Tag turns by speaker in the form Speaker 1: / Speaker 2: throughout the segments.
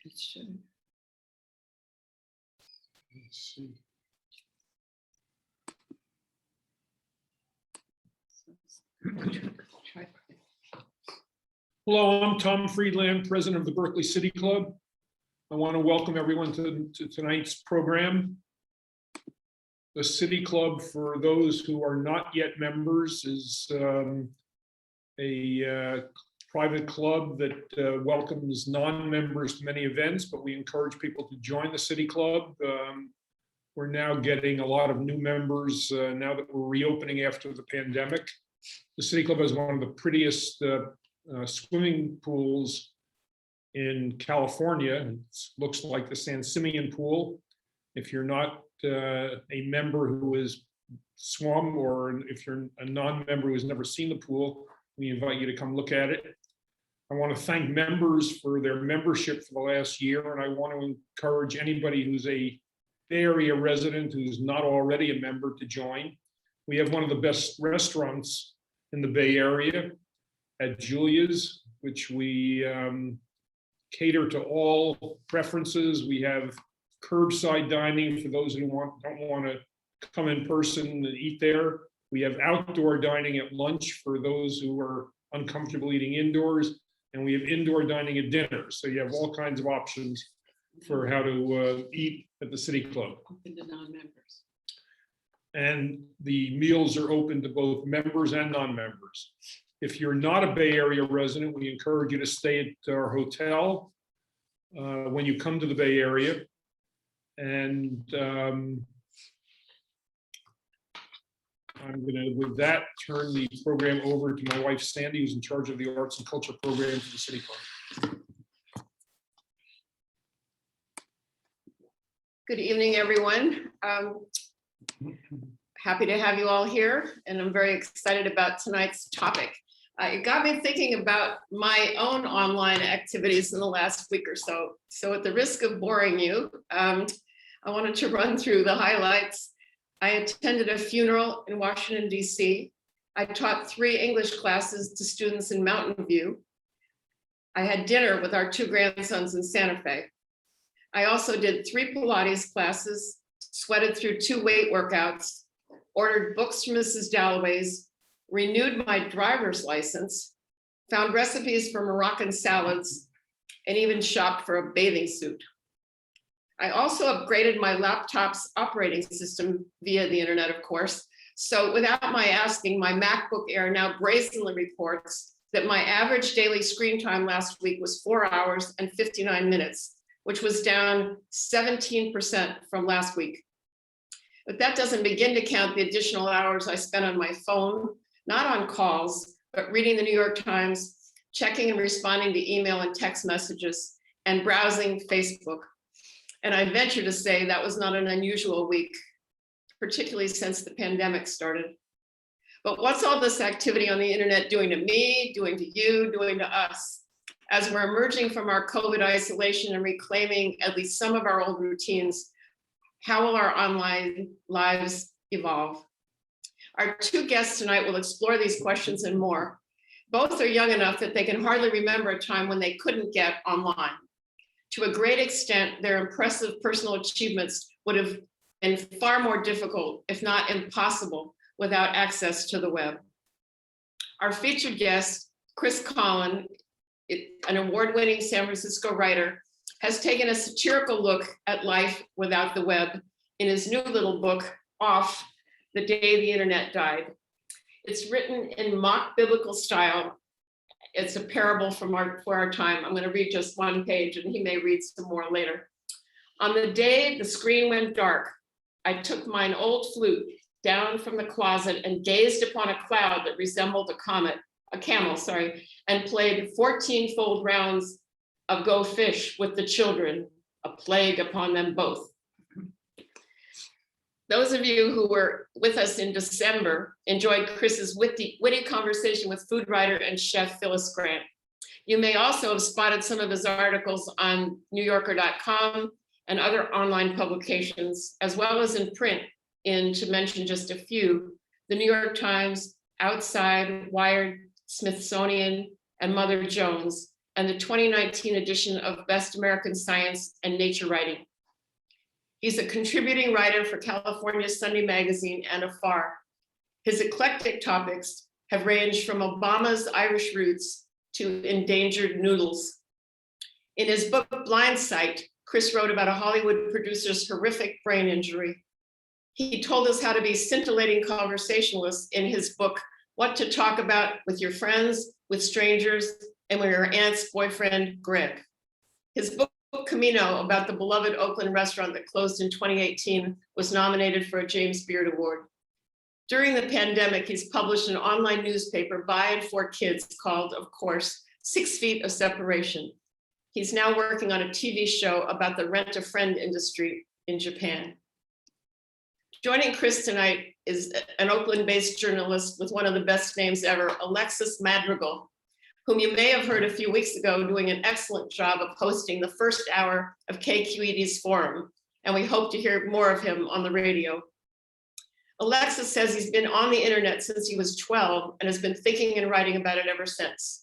Speaker 1: It should.
Speaker 2: Let's see. Hello, I'm Tom Friedland, president of the Berkeley City Club. I want to welcome everyone to tonight's program. The City Club, for those who are not yet members, is a private club that welcomes non-members to many events, but we encourage people to join the City Club. We're now getting a lot of new members now that we're reopening after the pandemic. The City Club has one of the prettiest swimming pools in California. It looks like the San Simeon pool. If you're not a member who has swum, or if you're a non-member who has never seen the pool, we invite you to come look at it. I want to thank members for their membership for the last year, and I want to encourage anybody who's a Bay Area resident who's not already a member to join. We have one of the best restaurants in the Bay Area at Julia's, which we cater to all preferences. We have curbside dining for those who don't want to come in person and eat there. We have outdoor dining at lunch for those who are uncomfortable eating indoors, and we have indoor dining at dinner. So you have all kinds of options for how to eat at the City Club.
Speaker 1: Open to non-members.
Speaker 2: And the meals are open to both members and non-members. If you're not a Bay Area resident, we encourage you to stay at our hotel when you come to the Bay Area. And I'm going to, with that, turn the program over to my wife, Sandy, who's in charge of the arts and culture program for the City Club.
Speaker 3: Good evening, everyone. Happy to have you all here, and I'm very excited about tonight's topic. It got me thinking about my own online activities in the last week or so. So at the risk of boring you, I wanted to run through the highlights. I attended a funeral in Washington, D.C. I taught 3 English classes to students in Mountain View. I had dinner with our 2 grandsons in Santa Fe. I also did 3 Pilates classes, sweated through 2 weight workouts, ordered books from Mrs. Dalloway's, renewed my driver's license, found recipes for Moroccan salads, and even shopped for a bathing suit. I also upgraded my laptop's operating system via the internet, of course. So without my asking, my MacBook Air now brazenly reports that my average daily screen time last week was 4 hours and 59 minutes, which was down 17% from last week. But that doesn't begin to count the additional hours I spent on my phone, not on calls, but reading the New York Times, checking and responding to email and text messages, and browsing Facebook. And I venture to say that was not an unusual week, particularly since the pandemic started. But what's all this activity on the internet doing to me, doing to you, doing to us? As we're emerging from our COVID isolation and reclaiming at least some of our old routines, how will our online lives evolve? Our 2 guests tonight will explore these questions and more. Both are young enough that they can hardly remember a time when they couldn't get online. To a great extent, their impressive personal achievements would have been far more difficult, if not impossible, without access to the web. Our featured guest, Chris Colin, an award-winning San Francisco writer, has taken a satirical look at life without the web in his new little book, Off, the Day the Internet Died. It's written in mock biblical style. It's a parable for our time. I'm going to read just 1 page, and he may read some more later. On the day the screen went dark, I took mine old flute down from the closet and gazed upon a cloud that resembled a camel, and played 14-fold rounds of Go Fish with the children, a plague upon them both. Those of you who were with us in December enjoyed Chris's witty conversation with food writer and chef Phyllis Grant. You may also have spotted some of his articles on NewYorker.com and other online publications, as well as in print in, to mention just a few, the New York Times, Outside, Wired, Smithsonian, and Mother Jones, and the 2019 edition of Best American Science and Nature Writing. He's a contributing writer for California's Sunday Magazine and Afar. His eclectic topics have ranged from Obama's Irish roots to endangered noodles. In his book, Blind Sight, Chris wrote about a Hollywood producer's horrific brain injury. He told us how to be scintillating conversationalists in his book, What to Talk About with Your Friends, with Strangers, and with Your Aunt's Boyfriend, Greg. His book, Camino, about the beloved Oakland restaurant that closed in 2018, was nominated for a James Beard Award. During the pandemic, he's published an online newspaper by and for kids called, of course, 6 Feet of Separation. He's now working on a TV show about the rent-a-friend industry in Japan. Joining Chris tonight is an Oakland-based journalist with one of the best names ever, Alexis Madrigal, whom you may have heard a few weeks ago doing an excellent job of hosting the first hour of KQED's forum, and we hope to hear more of him on the radio. Alexis says he's been on the internet since he was 12 and has been thinking and writing about it ever since.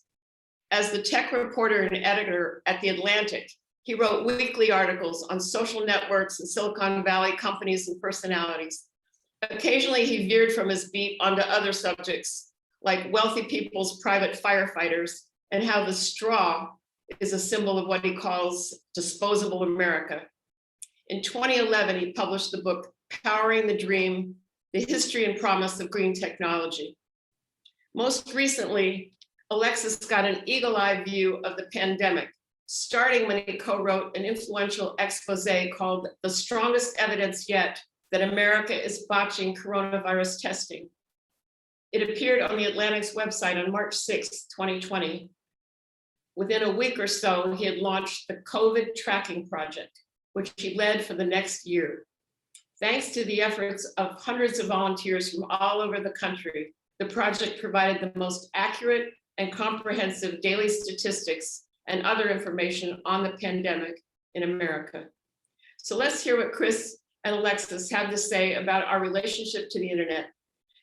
Speaker 3: As the tech reporter and editor at The Atlantic, he wrote weekly articles on social networks and Silicon Valley companies and personalities. Occasionally, he veered from his beat onto other subjects, like wealthy people's private firefighters and how the straw is a symbol of what he calls disposable America. In 2011, he published the book, Powering the Dream, The History and Promise of Green Technology. Most recently, Alexis got an eagle-eye view of the pandemic, starting when he co-wrote an influential expose called The Strongest Evidence Yet That America is Botching Coronavirus Testing. It appeared on the Atlantic's website on March 6, 2020. Within a week or so, he had launched the COVID Tracking Project, which he led for the next year. Thanks to the efforts of hundreds of volunteers from all over the country, the project provided the most accurate and comprehensive daily statistics and other information on the pandemic in America. So let's hear what Chris and Alexis have to say about our relationship to the internet.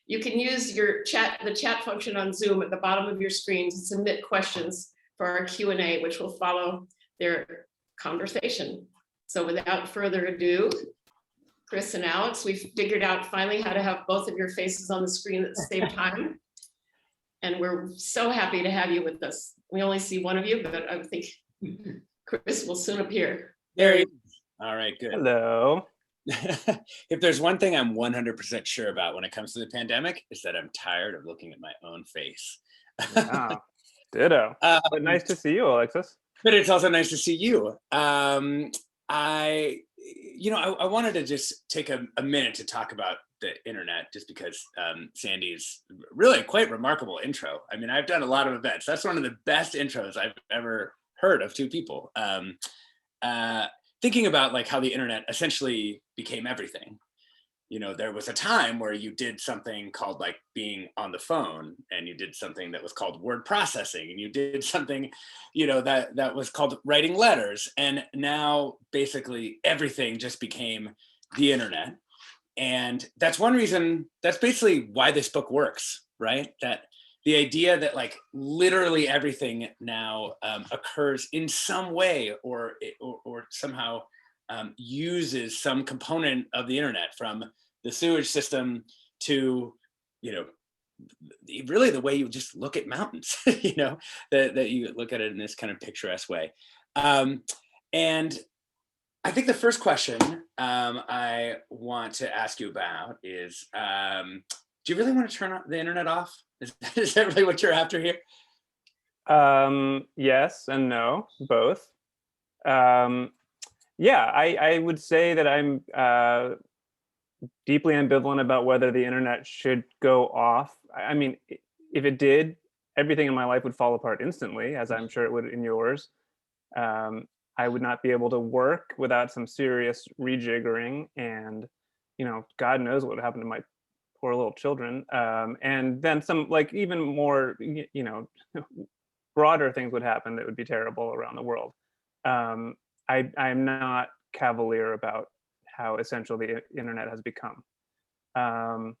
Speaker 3: You can use the chat function on Zoom at the bottom of your screen to submit questions for our Q&A, which will follow their conversation. So without further ado, Chris and Alex, we've figured out finally how to have both of your faces on the screen at the same time. And we're so happy to have you with us. We only see one of you, but I think Chris will soon appear.
Speaker 1: There he is. All right, good.
Speaker 4: Hello.
Speaker 1: If there's one thing I'm 100% sure about when it comes to the pandemic, is that I'm tired of looking at my own face.
Speaker 4: Wow. Ditto. But nice to see you, Alexis.
Speaker 1: But it's also nice to see you. I wanted to just take a minute to talk about the internet, just because Sandy's really quite remarkable intro. I mean, I've done a lot of events. That's one of the best intros I've ever heard of two people. Thinking about like how the internet essentially became everything. You know, there was a time where you did something called like being on the phone, and you did something that was called word processing, and you did something, you know, that was called writing letters. And now basically everything just became the internet. And that's one reason, that's basically why this book works, right? That the idea that like literally everything now occurs in some way or somehow uses some component of the internet, from the sewage system to, you know, really the way you just look at mountains, you know, that you look at it in this kind of picturesque way. And I think the first question I want to ask you about is, do you really want to turn the internet off? Is that really what you're after here?
Speaker 4: Yes and no, both. Yeah, I would say that I'm deeply ambivalent about whether the internet should go off. I mean, if it did, everything in my life would fall apart instantly, as I'm sure it would in yours. I would not be able to work without some serious rejiggering, and, you know, God knows what would happen to my poor little children. And then some, like, even more, you know, broader things would happen that would be terrible around the world. I'm not cavalier about how essential the internet has become. And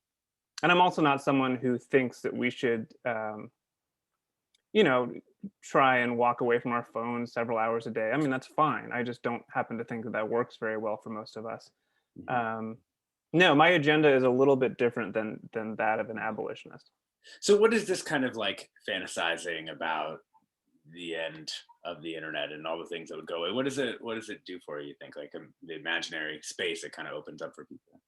Speaker 4: I'm also not someone who thinks that we should, you know, try and walk away from our phones several hours a day. I mean, that's fine. I just don't happen to think that that works very well for most of us. No, my agenda is a little bit different than that of an abolitionist.
Speaker 1: So what is this kind of like fantasizing about the end of the internet and all the things that would go away? What does it do for you think? Like the imaginary space it kind of opens up for people?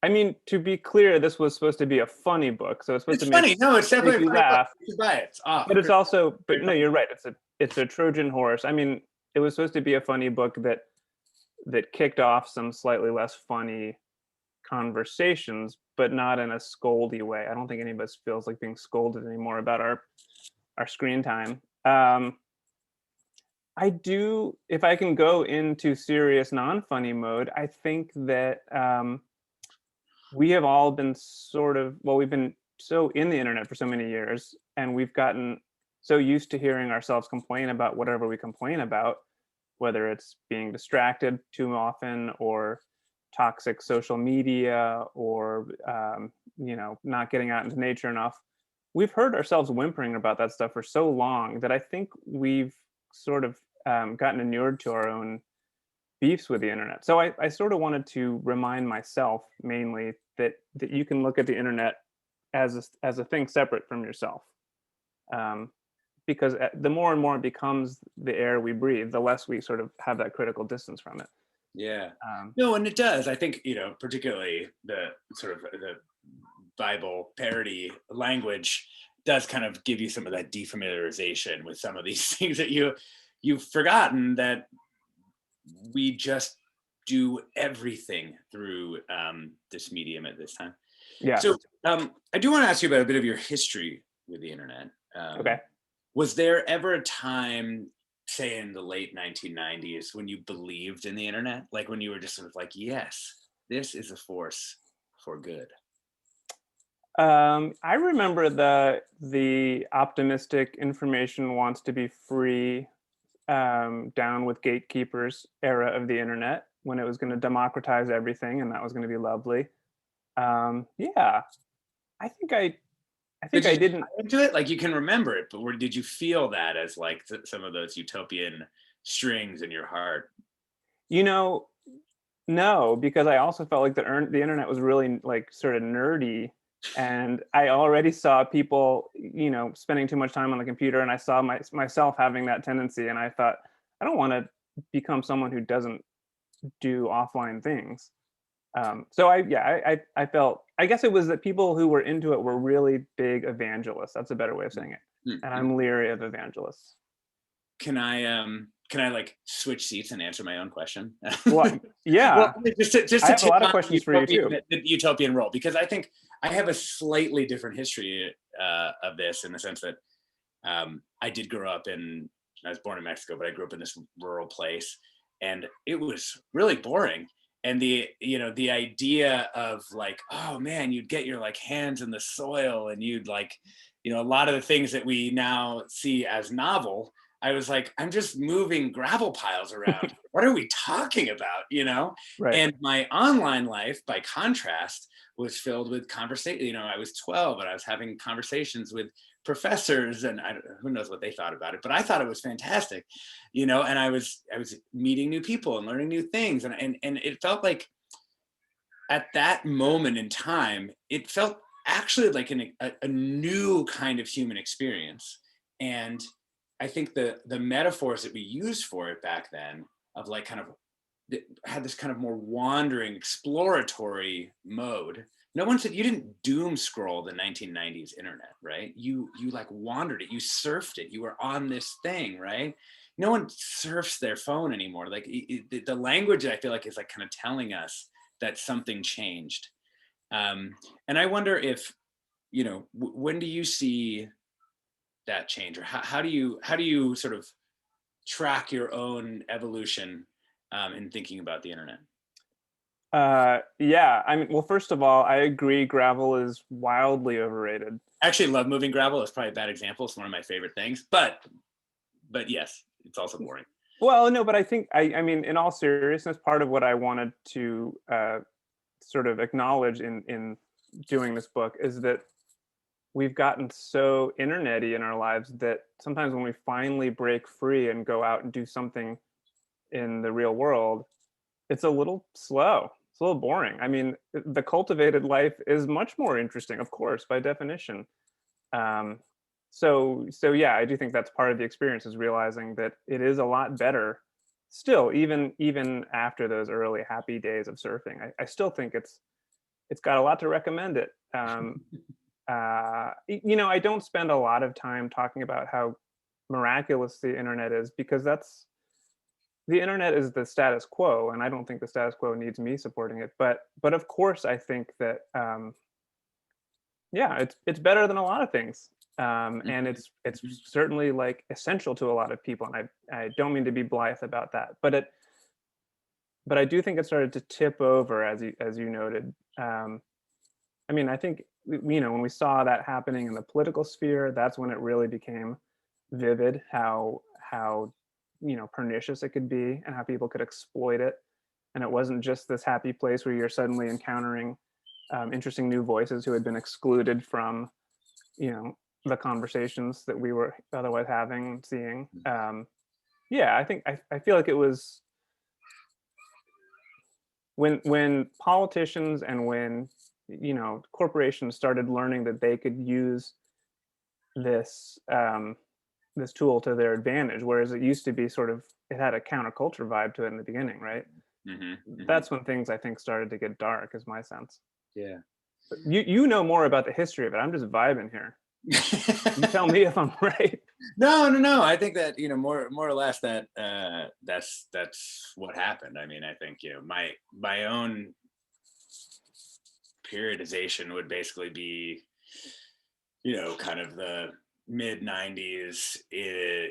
Speaker 4: I mean, to be clear, this was supposed to be a funny book, so it's supposed
Speaker 1: It's
Speaker 4: to
Speaker 1: funny. No, it's
Speaker 4: make
Speaker 1: definitely a
Speaker 4: you
Speaker 1: funny book.
Speaker 4: laugh.
Speaker 1: You should buy it. It's off.
Speaker 4: But it's also, but
Speaker 1: Very
Speaker 4: no, you're right. It's a Trojan horse. I mean, it was supposed to be a funny book that kicked off some slightly less funny conversations, but not in a scoldy way. I don't think any of us feels like being scolded anymore about our screen time. I do, if I can go into serious non-funny mode, I think that we have all been we've been so in the internet for so many years, and we've gotten so used to hearing ourselves complain about whatever we complain about, whether it's being distracted too often or toxic social media or not getting out into nature enough. We've heard ourselves whimpering about that stuff for so long that I think we've sort of gotten inured to our own beefs with the internet. So I sort of wanted to remind myself mainly that you can look at the internet as a thing separate from yourself. Because the more and more it becomes the air we breathe, the less we sort of have that critical distance from it.
Speaker 1: Yeah. No, and it does. I think, particularly the sort of the Bible parody language does kind of give you some of that defamiliarization with some of these things that you've forgotten, that we just do everything through this medium at this time.
Speaker 4: Yeah.
Speaker 1: So I do want to ask you about a bit of your history with the internet.
Speaker 4: Okay.
Speaker 1: Was there ever a time, say in the late 1990s, when you believed in the internet? Like when you were just sort of like, yes, this is a force for good?
Speaker 4: I remember the optimistic information wants to be free, down with gatekeepers era of the internet, when it was going to democratize everything and that was going to be lovely. Yeah, I think I didn't
Speaker 1: into it. Like you can remember it, but did you feel that as like some of those utopian strings in your heart?
Speaker 4: No, because I also felt like the internet was really like sort of nerdy, and I already saw people, spending too much time on the computer, and I saw myself having that tendency, and I thought, I don't want to become someone who doesn't do offline things. So I felt, I guess it was that people who were into it were really big evangelists. That's a better way of saying it. And I'm leery of evangelists.
Speaker 1: Can I like switch seats and answer my own question?
Speaker 4: Well, yeah.
Speaker 1: Well, just
Speaker 4: I have a lot of questions for you too.
Speaker 1: The utopian role, because I think I have a slightly different history of this, in the sense that I did grow up I was born in Mexico, but I grew up in this rural place, and it was really boring. And the idea of like, oh man, you'd get your like hands in the soil, and you'd like, a lot of the things that we now see as novel, I was like, I'm just moving gravel piles around. What are we talking about?
Speaker 4: Right.
Speaker 1: And my online life, by contrast, was filled with conversation. I was 12 and I was having conversations with professors, and who knows what they thought about it, but I thought it was fantastic, and I was meeting new people and learning new things. And it felt like at that moment in time, it felt actually like a new kind of human experience. And I think the metaphors that we used for it back then, of like kind of had this kind of more wandering, exploratory mode. No one said you didn't doom scroll the 1990s internet, right? You like wandered it, you surfed it, you were on this thing, right? No one surfs their phone anymore. Like the language, I feel like, is like kind of telling us that something changed. And I wonder if, when do you see that change, or how do you sort of track your own evolution in thinking about the internet?
Speaker 4: Yeah, I mean, well, first of all, I agree gravel is wildly overrated.
Speaker 1: I actually love moving gravel. It's probably a bad example. It's one of my favorite things, but yes, it's also boring.
Speaker 4: Well, no, but I think, I mean, in all seriousness, part of what I wanted to sort of acknowledge in doing this book is that we've gotten so internet-y in our lives that sometimes when we finally break free and go out and do something in the real world, it's a little slow. It's a little boring. I mean, the cultivated life is much more interesting, of course, by definition. Um, so yeah, I do think that's part of the experience, is realizing that it is a lot better still, even after those early happy days of surfing. I still think it's got a lot to recommend it. I don't spend a lot of time talking about how miraculous the internet is, because the internet is the status quo, and I don't think the status quo needs me supporting it. But of course, I think that yeah, it's better than a lot of things, and it's certainly like essential to a lot of people. And I don't mean to be blithe about that, but I do think it started to tip over, as you noted. I mean, I think when we saw that happening in the political sphere, that's when it really became vivid how pernicious it could be, and how people could exploit it. And it wasn't just this happy place where you're suddenly encountering interesting new voices who had been excluded from the conversations that we were otherwise having and seeing. Yeah, I feel like it was when politicians and when corporations started learning that they could use this this tool to their advantage, whereas it used to be sort of, it had a counterculture vibe to it in the beginning, right? That's when things, I think, started to get dark, is my sense.
Speaker 1: Yeah.
Speaker 4: But you know more about the history of it. I'm just vibing here. You tell me if I'm right.
Speaker 1: No. I think that more or less that that's what happened. I mean, I think my own periodization would basically be kind of the mid 90s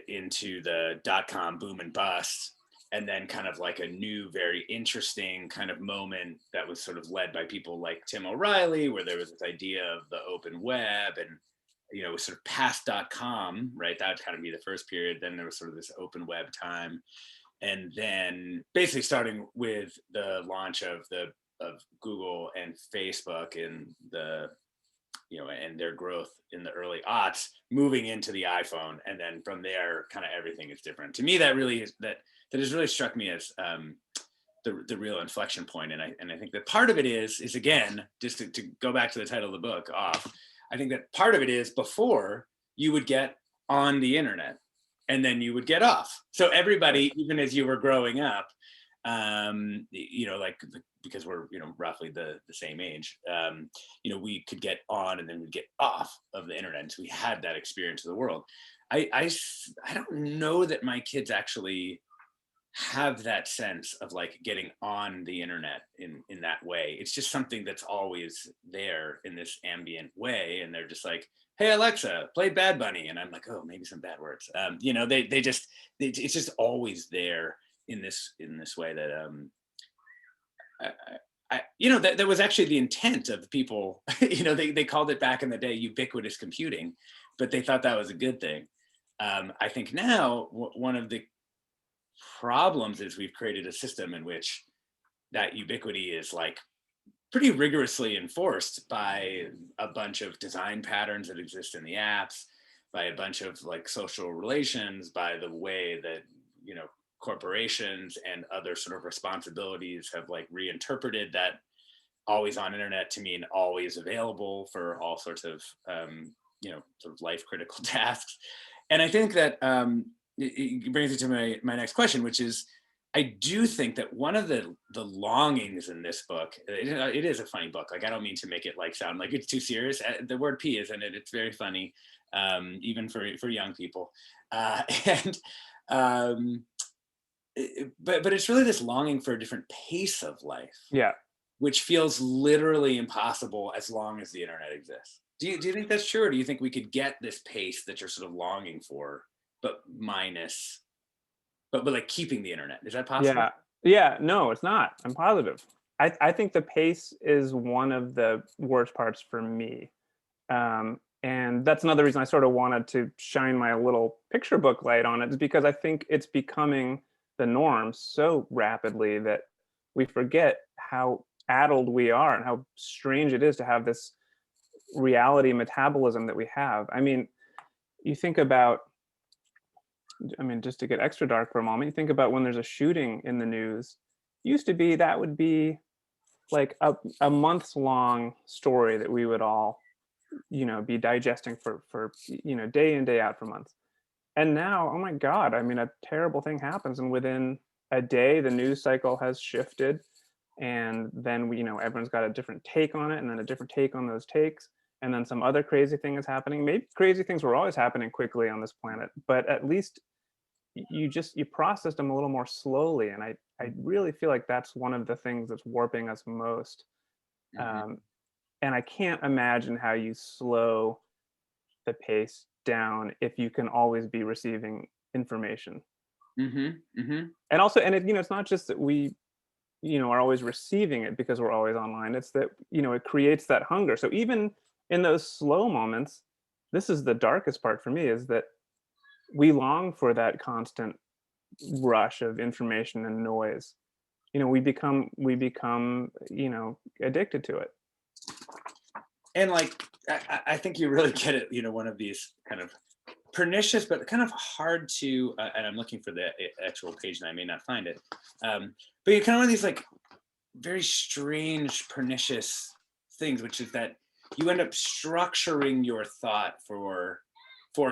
Speaker 1: into the dot-com boom and bust, and then kind of like a new, very interesting kind of moment that was sort of led by people like Tim O'Reilly, where there was this idea of the open web, and it was sort of past .com, right? That would kind of be the first period. Then there was sort of this open web time, and then basically starting with the launch of Google and Facebook and and their growth in the early aughts, moving into the iPhone, and then from there, kind of everything is different. To me, that has really struck me as the real inflection point. And I think that part of it is again, just to go back to the title of the book, Off. I think that part of it is, before, you would get on the internet and then you would get off. So everybody, even as you were growing up, because we're roughly the same age, we could get on and then we'd get off of the internet. And so we had that experience of the world. I don't know that my kids actually have that sense of like getting on the internet in that way. It's just something that's always there in this ambient way, and they're just like, hey Alexa, play Bad Bunny, and I'm like, oh, maybe some bad words. It's just always there in this way that that was actually the intent of people. They called it back in the day ubiquitous computing, but they thought that was a good thing. I think now one of the problems is we've created a system in which that ubiquity is like pretty rigorously enforced by a bunch of design patterns that exist in the apps, by a bunch of like social relations, by the way that corporations and other sort of responsibilities have like reinterpreted that always on internet to mean always available for all sorts of sort of life critical tasks. And I think that it brings me to my next question, which is, I do think that one of the longings in this book, it is a funny book. Like, I don't mean to make it like sound like it's too serious. The word "p" is in it. It's very funny, even for young people. But it's really this longing for a different pace of life.
Speaker 4: Yeah.
Speaker 1: Which feels literally impossible as long as the internet exists. Do you think that's true, or do you think we could get this pace that you're sort of longing for, but like keeping the internet? Is that possible?
Speaker 4: Yeah, no, it's not. I'm positive. I think the pace is one of the worst parts for me. And that's another reason I sort of wanted to shine my little picture book light on it, is because I think it's becoming the norm so rapidly that we forget how addled we are and how strange it is to have this reality metabolism that we have. I mean, you think about, I mean, just to get extra dark for a moment, you think about when there's a shooting in the news. Used to be that would be like a months long story that we would all, be digesting for day in, day out for months. And now, oh my God, I mean, a terrible thing happens, and within a day, the news cycle has shifted, and then everyone's got a different take on it, and then a different take on those takes, and then some other crazy thing is happening. Maybe crazy things were always happening quickly on this planet, but at least you processed them a little more slowly, and I really feel like that's one of the things that's warping us most. And I can't imagine how you slow the pace down if you can always be receiving information. And also, and it's not just that we are always receiving it because we're always online. It's that it creates that hunger. So even in those slow moments, this is the darkest part for me, is that we long for that constant rush of information and noise. We become addicted to it.
Speaker 1: And like, I think you really get it, one of these kind of pernicious, but kind of hard to, and I'm looking for the actual page and I may not find it. But you kind of one of these like very strange, pernicious things, which is that you end up structuring your thought for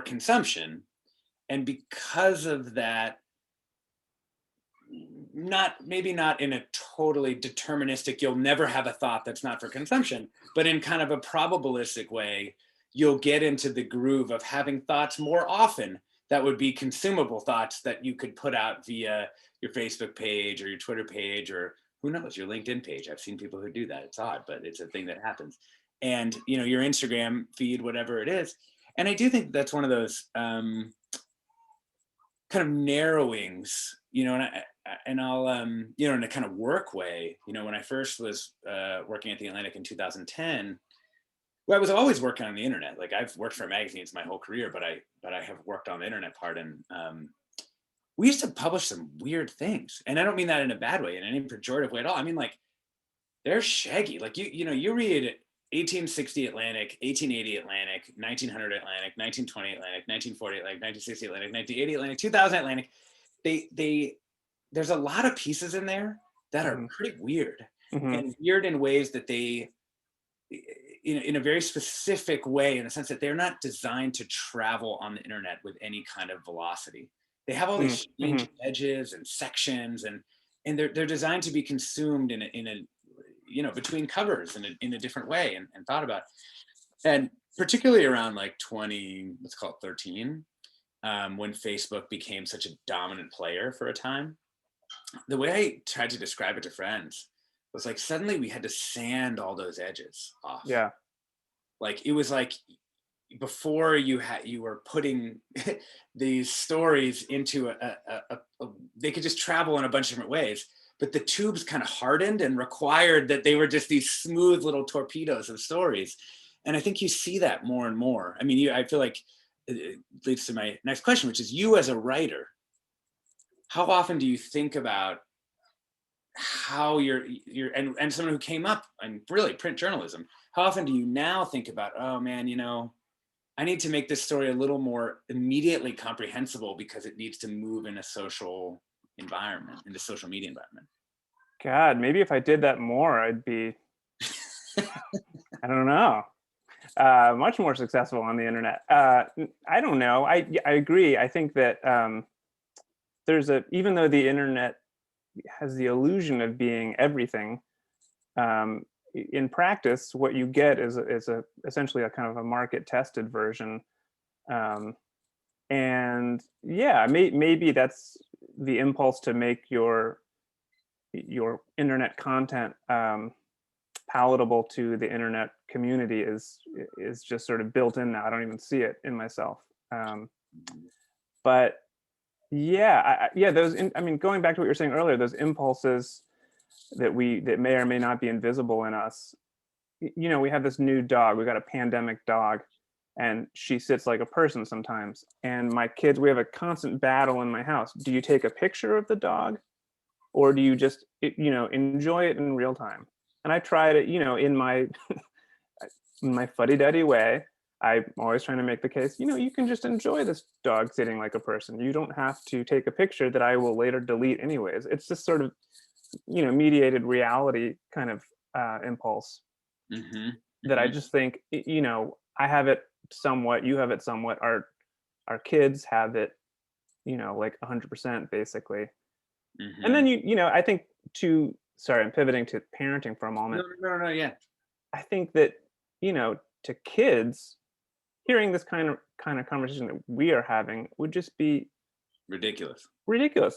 Speaker 1: consumption. And because of that, maybe not in a totally deterministic, you'll never have a thought that's not for consumption, but in kind of a probabilistic way, you'll get into the groove of having thoughts more often that would be consumable thoughts that you could put out via your Facebook page or your Twitter page, or who knows, your LinkedIn page. I've seen people who do that. It's odd, but it's a thing that happens. And your Instagram feed, whatever it is. And I do think that's one of those kind of narrowings, and I'll, in a kind of work way, when I first was working at the Atlantic in 2010, well, I was always working on the internet. Like I've worked for magazines my whole career, but I have worked on the internet part, and we used to publish some weird things. And I don't mean that in a bad way, in any pejorative way at all. I mean, like, they're shaggy. Like you read 1860 Atlantic, 1880 Atlantic, 1900 Atlantic, 1920 Atlantic, 1940 Atlantic, 1960 Atlantic, 1980 Atlantic, 2000 Atlantic. There's a lot of pieces in there that are pretty weird, and weird in ways that they, in a very specific way, in the sense that they're not designed to travel on the internet with any kind of velocity. They have all these strange edges and sections, and they're designed to be consumed in a between covers in a different way and thought about. And particularly around like 13, when Facebook became such a dominant player for a time, the way I tried to describe it to friends was like, suddenly we had to sand all those edges off.
Speaker 4: Yeah.
Speaker 1: Like it was like before you were putting these stories into they could just travel in a bunch of different ways, but the tubes kind of hardened and required that they were just these smooth little torpedoes of stories. And I think you see that more and more. I mean, I feel like it leads to my next question, which is, you as a writer, how often do you think about how you're and someone who came up in really print journalism, how often do you now think about, oh man, I need to make this story a little more immediately comprehensible because it needs to move in a social environment, in the social media environment?
Speaker 4: God, maybe if I did that more, I'd be, I don't know, much more successful on the internet. I don't know. I agree. I think that even though the internet has the illusion of being everything, in practice, what you get is essentially a kind of a market tested version. And yeah, maybe that's the impulse to make your internet content palatable to the internet community is just sort of built in now. I don't even see it in myself. But yeah, going back to what you were saying earlier, those impulses that may or may not be invisible in us. We have this new dog. We got a pandemic dog, and she sits like a person sometimes. And my kids, we have a constant battle in my house. Do you take a picture of the dog, or do you just enjoy it in real time? And I try to, in my in my fuddy-duddy way, I'm always trying to make the case, you can just enjoy this dog sitting like a person. You don't have to take a picture that I will later delete anyways. It's just sort of, mediated reality kind of impulse
Speaker 1: Mm-hmm.
Speaker 4: that I just think, I have it somewhat, you have it somewhat, our kids have it, like 100% basically.
Speaker 1: Mm-hmm.
Speaker 4: And then, I think sorry, I'm pivoting to parenting for a moment.
Speaker 1: No, yeah.
Speaker 4: I think that, to kids, hearing this kind of conversation that we are having would just be
Speaker 1: Ridiculous.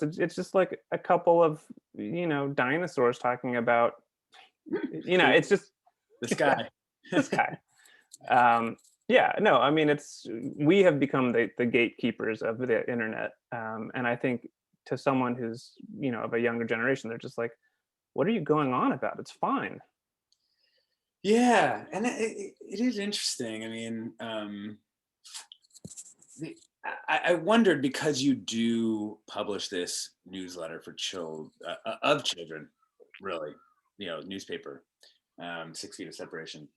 Speaker 4: It's just like a couple of, dinosaurs talking about, it's just
Speaker 1: The sky.
Speaker 4: this guy. Yeah, no, I mean, we have become the gatekeepers of the internet. And I think to someone who's, of a younger generation, they're just like, what are you going on about? It's fine.
Speaker 1: Yeah, and it is interesting. I mean, I wondered, because you do publish this newsletter for children, really, newspaper, 6 feet of separation.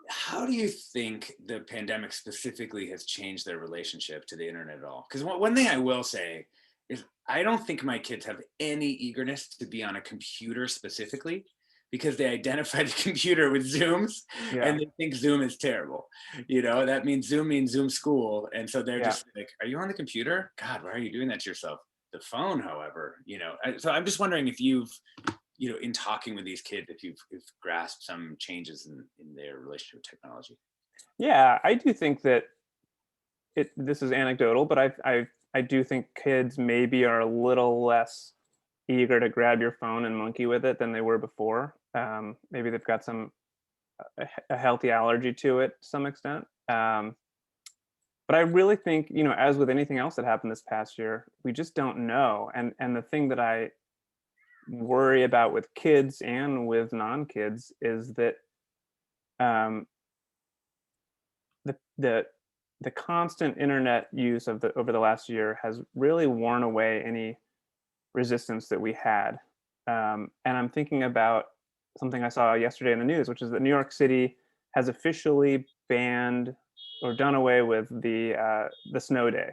Speaker 1: How do you think the pandemic specifically has changed their relationship to the internet at all? Because one thing I will say is I don't think my kids have any eagerness to be on a computer specifically, because they identify the computer with Zooms and they think Zoom is terrible. That means Zoom school. And so they're just like, are you on the computer? God, why are you doing that to yourself? The phone, however, so I'm just wondering if you've, in talking with these kids, if you've grasped some changes in their relationship with technology.
Speaker 4: Yeah, I do think that this is anecdotal, but I do think kids maybe are a little less eager to grab your phone and monkey with it than they were before. Maybe they've got a healthy allergy to it to some extent. But I really think, as with anything else that happened this past year, we just don't know. And the thing that I worry about with kids and with non-kids is that the constant internet use over the last year has really worn away any resistance that we had. And I'm thinking about something I saw yesterday in the news, which is that New York City has officially banned or done away with the snow day.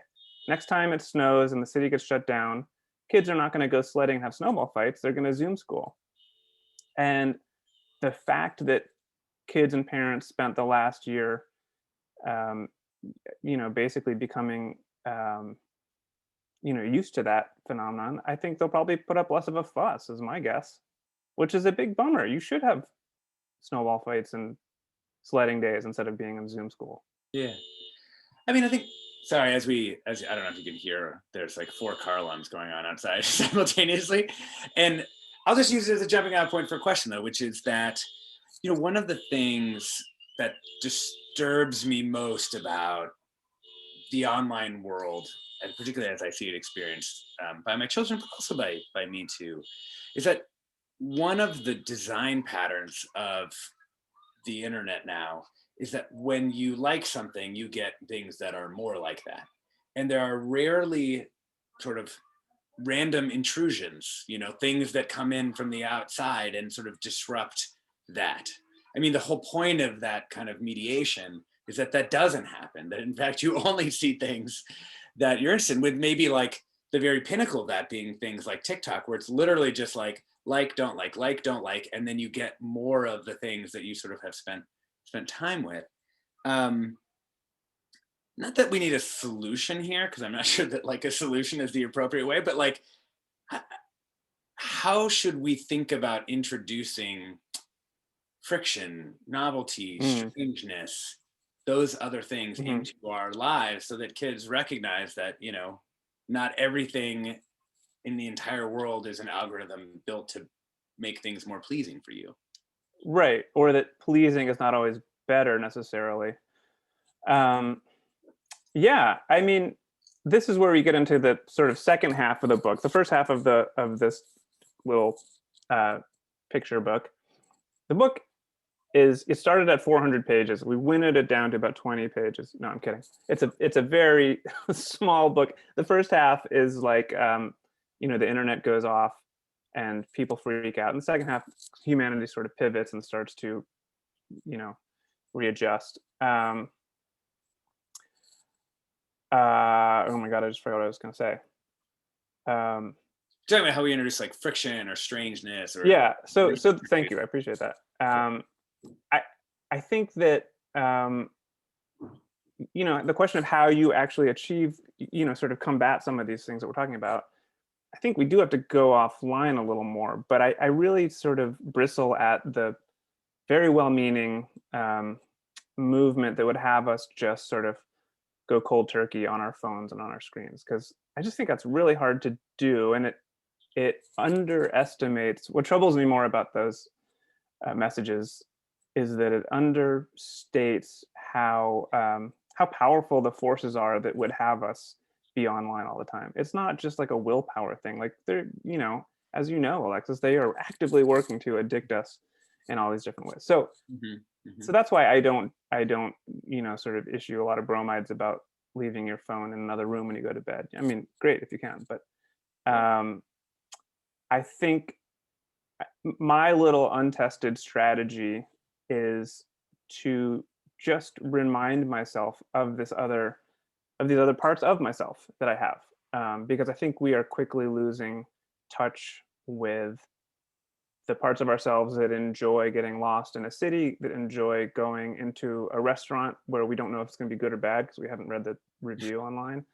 Speaker 4: Next time it snows and the city gets shut down, kids are not going to go sledding and have snowball fights. They're going to Zoom school. And the fact that kids and parents spent the last year, basically becoming, used to that phenomenon, I think they'll probably put up less of a fuss, is my guess, which is a big bummer. You should have snowball fights and sledding days instead of being in Zoom school.
Speaker 1: Yeah. I mean, I think, sorry, as I don't know if you can hear, there's like 4 car alarms going on outside simultaneously. And I'll just use it as a jumping out point for a question, though, which is that, one of the things that disturbs me most about the online world, and particularly as I see it experienced by my children, but also by me too, is that one of the design patterns of the internet now is that when you like something, you get things that are more like that. And there are rarely sort of random intrusions, things that come in from the outside and sort of disrupt that. I mean, the whole point of that kind of mediation is that doesn't happen, that in fact you only see things that you're interested in, with maybe like the very pinnacle of that being things like TikTok, where it's literally just like, don't like, and then you get more of the things that you sort of have spent time with. Not that we need a solution here, because I'm not sure that like a solution is the appropriate way, but like, how should we think about introducing friction, novelty, strangeness, those other things into our lives, so that kids recognize that, not everything in the entire world is an algorithm built to make things more pleasing for you.
Speaker 4: Right. Or that pleasing is not always better necessarily. Yeah, I mean, this is where we get into the sort of second half of the book. The first half of this little picture book. The book it started at 400 pages. We winnowed it down to about 20 pages. No, I'm kidding. It's a very small book. The first half is like, the internet goes off and people freak out. And the second half, humanity sort of pivots and starts to readjust. Oh my God, I just forgot what I was going to say.
Speaker 1: Talking about how we introduce like friction or strangeness or
Speaker 4: Yeah. So thank you. I appreciate that. I think that, the question of how you actually achieve, sort of combat some of these things that we're talking about, I think we do have to go offline a little more, but I really sort of bristle at the very well-meaning movement that would have us just sort of go cold turkey on our phones and on our screens, because I just think that's really hard to do, and it underestimates. What troubles me more about those messages is that it understates how powerful the forces are that would have us be online all the time. It's not just like a willpower thing. Like they're, as you know, Alexis, they are actively working to addict us in all these different ways. So so that's why I don't sort of issue a lot of bromides about leaving your phone in another room when you go to bed. I mean, great if you can, but I think my little untested strategy is to just remind myself of these other parts of myself that I have, because I think we are quickly losing touch with the parts of ourselves that enjoy getting lost in a city, that enjoy going into a restaurant where we don't know if it's going to be good or bad because we haven't read the review online,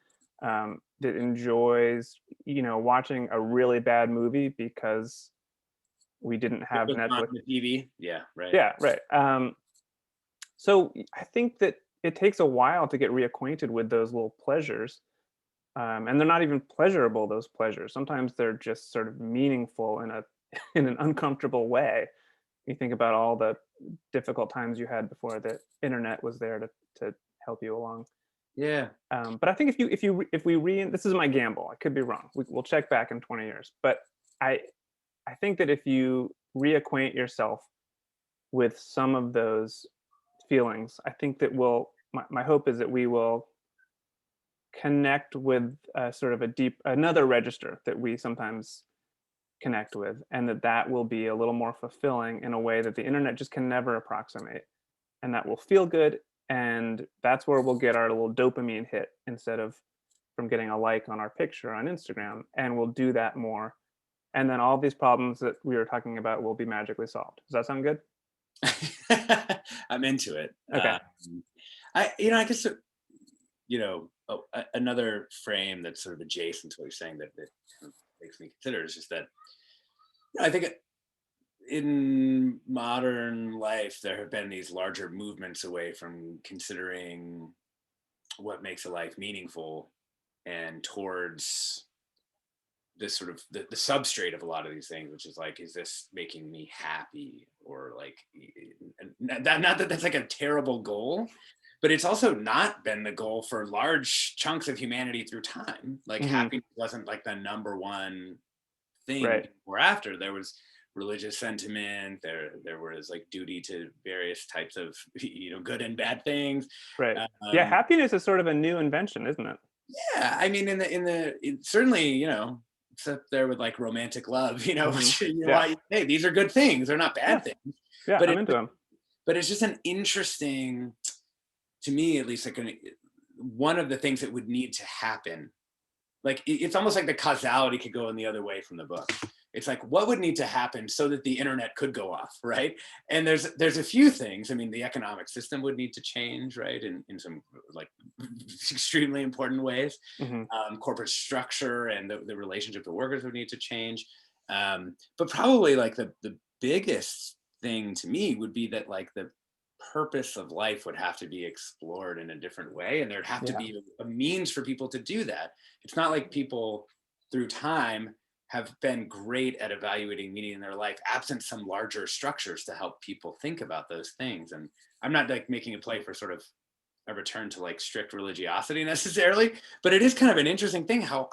Speaker 4: that enjoys, watching a really bad movie because we didn't have Netflix.
Speaker 1: The TV. Yeah, right.
Speaker 4: Yeah, right. So I think that it takes a while to get reacquainted with those little pleasures. And they're not even pleasurable, those pleasures. Sometimes they're just sort of meaningful in an uncomfortable way. You think about all the difficult times you had before the internet was there to help you along.
Speaker 1: Yeah.
Speaker 4: But I think this is my gamble. I could be wrong. We'll check back in 20 years. But I think that if you reacquaint yourself with some of those feelings, I think that my hope is that we will connect with sort of another register that we sometimes connect with, and that will be a little more fulfilling in a way that the internet just can never approximate, and that will feel good, and that's where we'll get our little dopamine hit instead of from getting a like on our picture on Instagram, and we'll do that more, and then all these problems that we were talking about will be magically solved. Does that sound good?
Speaker 1: I'm into it.
Speaker 4: Okay.
Speaker 1: I guess another frame that's sort of adjacent to what you're saying that kind of makes me consider is just that I think in modern life there have been these larger movements away from considering what makes a life meaningful and towards this sort of the substrate of a lot of these things, which is like, is this making me happy? Or like, not that that's like a terrible goal, but it's also not been the goal for large chunks of humanity through time. Like happiness wasn't like the number one thing.
Speaker 4: Right.
Speaker 1: Or after there was religious sentiment, there was like duty to various types of good and bad things.
Speaker 4: Right. Yeah, happiness is sort of a new invention, isn't it?
Speaker 1: Yeah, I mean, certainly, it's up there with like romantic love, which hey, these are good things. They're not bad things.
Speaker 4: Yeah,
Speaker 1: but
Speaker 4: I'm into them.
Speaker 1: But it's just an interesting, to me at least, like one of the things that would need to happen. Like it's almost like the causality could go in the other way from the book. It's like, what would need to happen so that the internet could go off, right? And there's a few things. I mean, the economic system would need to change, right? In some like extremely important ways. Corporate structure and the relationship to workers would need to change. But probably like the biggest thing to me would be that like the purpose of life would have to be explored in a different way. And there'd have to be a means for people to do that. It's not like people through time have been great at evaluating meaning in their life, absent some larger structures to help people think about those things. And I'm not like making a play for sort of a return to like strict religiosity necessarily, but it is kind of an interesting thing how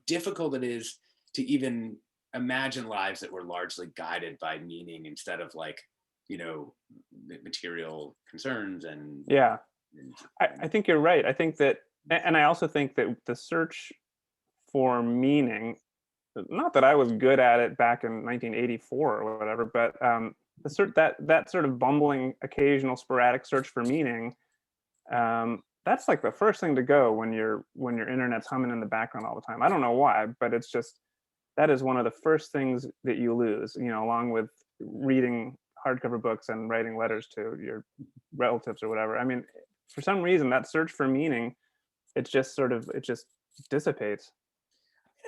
Speaker 1: difficult it is to even imagine lives that were largely guided by meaning instead of like, material concerns and
Speaker 4: I think you're right. I think that, and I also think that the search for meaning, not that I was good at it back in 1984 or whatever, but that sort of bumbling, occasional, sporadic search for meaning, that's like the first thing to go when your internet's humming in the background all the time. I don't know why, but it's just, that is one of the first things that you lose, along with reading hardcover books and writing letters to your relatives or whatever. I mean, for some reason, that search for meaning, it just dissipates.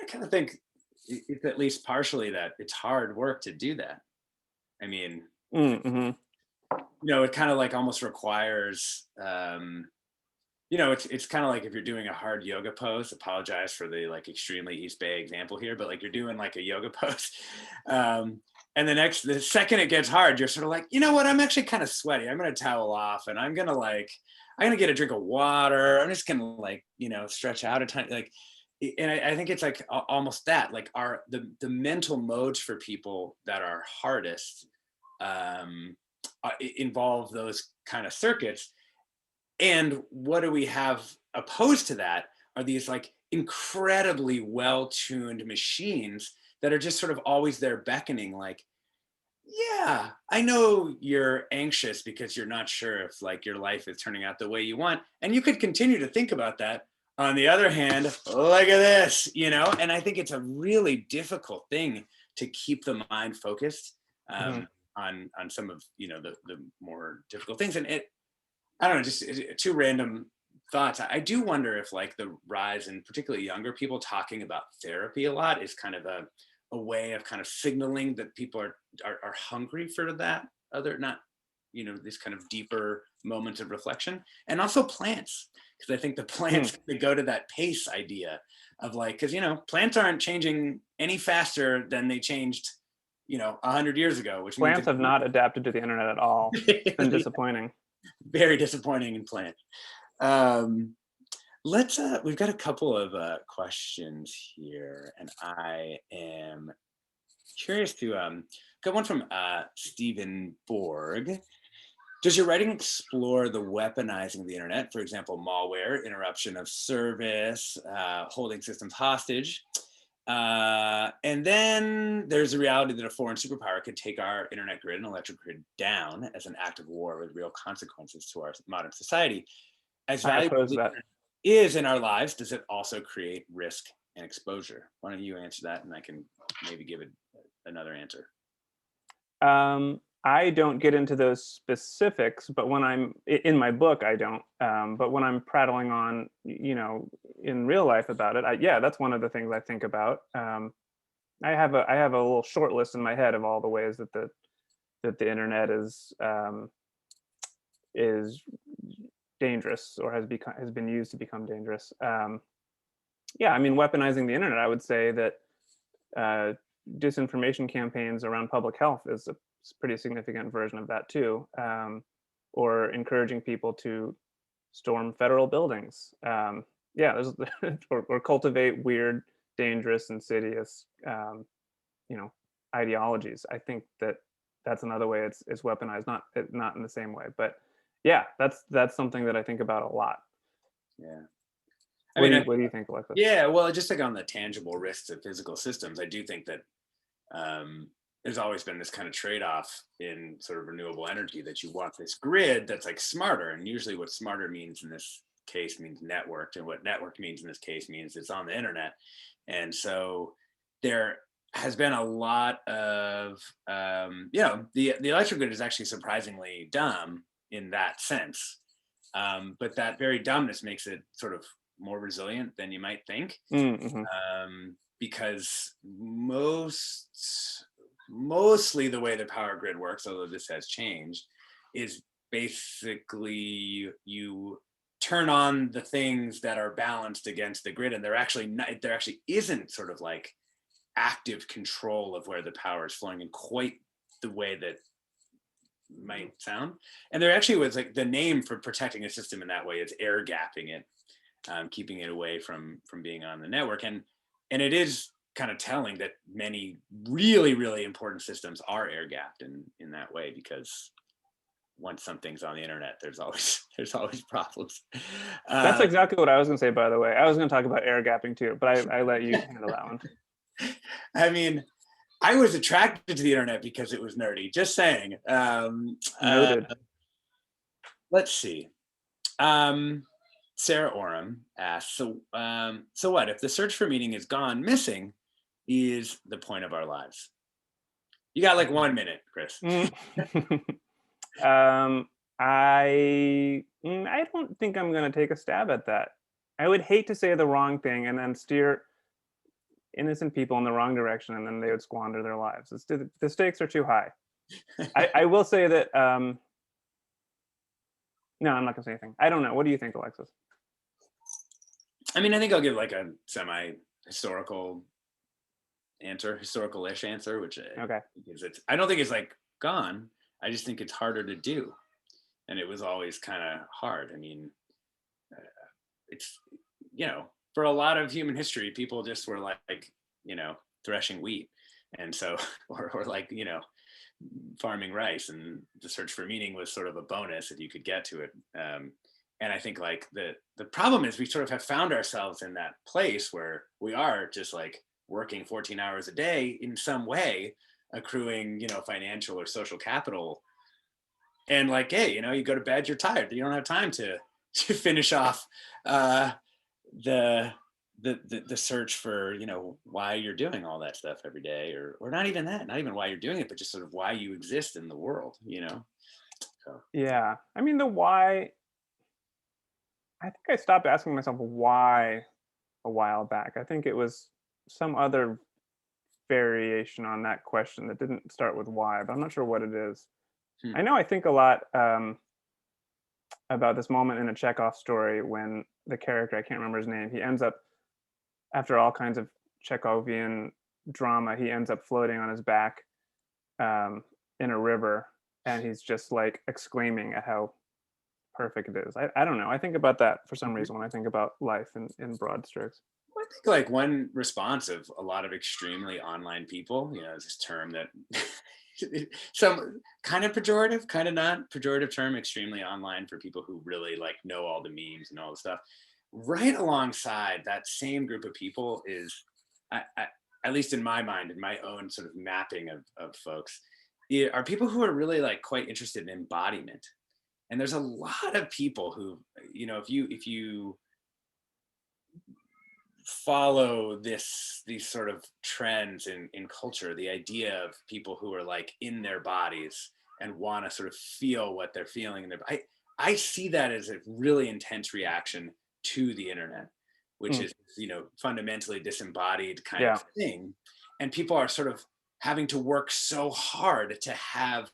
Speaker 1: I kind of think it's at least partially that it's hard work to do that. I mean,
Speaker 4: Mm-hmm.
Speaker 1: it kind of like almost requires, it's kind of like if you're doing a hard yoga pose, apologize for the like extremely East Bay example here, but like you're doing like a yoga pose. And the second it gets hard, you're sort of like, you know what, I'm actually kind of sweaty. I'm going to towel off and I'm going to get a drink of water. I'm just going to like, stretch out a tiny, like, and I think it's like almost that, like the mental modes for people that are hardest involve those kind of circuits. And what do we have opposed to that are these like incredibly well-tuned machines that are just sort of always there beckoning, like, yeah, I know you're anxious because you're not sure if like your life is turning out the way you want. And you could continue to think about that. On the other hand, look at this, and I think it's a really difficult thing to keep the mind focused on some of, the more difficult things. And I don't know, just two random thoughts. I do wonder if like the rise in particularly younger people talking about therapy a lot is kind of a way of kind of signaling that people are hungry for that these kind of deeper moments of reflection. And also plants, because I think the plants they go to that pace idea of like, because plants aren't changing any faster than they changed 100 years ago, which
Speaker 4: Plants
Speaker 1: means
Speaker 4: have not adapted to the internet at all. It's been disappointing.
Speaker 1: Very disappointing in plant. We've got a couple of questions here, and I am curious to got one from Stephen Borg. Does your writing explore the weaponizing of the internet, for example, malware, interruption of service, holding systems hostage? And then there's the reality that a foreign superpower could take our internet grid and electric grid down as an act of war with real consequences to our modern society. As valuable as that is in our lives, does it also create risk and exposure? Why don't you answer that, and I can maybe give it another answer.
Speaker 4: I don't get into those specifics, but when I'm in my book, I don't. But when I'm prattling on, in real life about it, that's one of the things I think about. I have a little short list in my head of all the ways that the internet is dangerous or has been used to become dangerous. Weaponizing the internet, I would say that disinformation campaigns around public health is a pretty significant version of that too, or encouraging people to storm federal buildings. Or cultivate weird, dangerous, insidious, ideologies. I think that's another way it's weaponized, not in the same way, but yeah, that's something that I think about a lot.
Speaker 1: Yeah.
Speaker 4: What do you think, Alexis?
Speaker 1: Yeah, well, just like on the tangible risks of physical systems, I do think that there's always been this kind of trade-off in sort of renewable energy, that you want this grid that's like smarter, and usually what smarter means in this case means networked, and what networked means in this case means it's on the internet. And so there has been a lot of the electric grid is actually surprisingly dumb in that sense, but that very dumbness makes it sort of more resilient than you might think. Because mostly the way the power grid works, although this has changed, is basically you turn on the things that are balanced against the grid, and there actually isn't sort of like active control of where the power is flowing in quite the way that might sound. And there actually was like the name for protecting a system in that way is air gapping it, keeping it away from being on the network. And it is kind of telling that many really, really important systems are air gapped in that way, because once something's on the internet, there's always problems.
Speaker 4: That's exactly what I was going to say, by the way. I was going to talk about air gapping too, but I let you handle that one.
Speaker 1: I mean, I was attracted to the internet because it was nerdy. Just saying.
Speaker 4: Noted.
Speaker 1: Let's see. Sarah Oram asks, so what if the search for meaning is gone missing? Is the point of our lives? You got like 1 minute, Chris.
Speaker 4: I don't think I'm going to take a stab at that. I would hate to say the wrong thing and then steer innocent people in the wrong direction, and then they would squander their lives. The stakes are too high. I will say that. No, I'm not going to say anything. I don't know. What do you think, Alexis?
Speaker 1: I mean, I think I'll give like a historical-ish answer, which
Speaker 4: Okay.
Speaker 1: I don't think it's like gone. I just think it's harder to do, and it was always kind of hard. I mean, it's for a lot of human history, people just were like threshing wheat, and so or like farming rice, and the search for meaning was sort of a bonus if you could get to it. And I think like the problem is we sort of have found ourselves in that place where we are just like working 14 hours a day in some way, accruing financial or social capital, and like, hey, you go to bed, you're tired, you don't have time to finish off the search for why you're doing all that stuff every day, or not even that, not even why you're doing it, but just sort of why you exist in the world. So.
Speaker 4: Yeah, I mean, the why, I think I stopped asking myself why a while back. I think it was some other variation on that question that didn't start with why, but I'm not sure what it is. I know I think a lot about this moment in a Chekhov story when the character, I can't remember his name, he ends up, after all kinds of Chekhovian drama, he ends up floating on his back in a river, and he's just like exclaiming at how perfect it is. I don't know. I think about that for some reason when I think about life in broad strokes.
Speaker 1: I think like one response of a lot of extremely online people, is this term that some kind of pejorative, kind of not pejorative term, extremely online, for people who really like know all the memes and all the stuff. Right alongside that same group of people is, at least in my mind, in my own sort of mapping of folks, are people who are really like quite interested in embodiment. And there's a lot of people who, if you follow these sort of trends in culture, the idea of people who are like in their bodies and want to sort of feel what they're feeling in their, I see that as a really intense reaction to the internet, which is fundamentally disembodied kind of thing, and people are sort of having to work so hard to have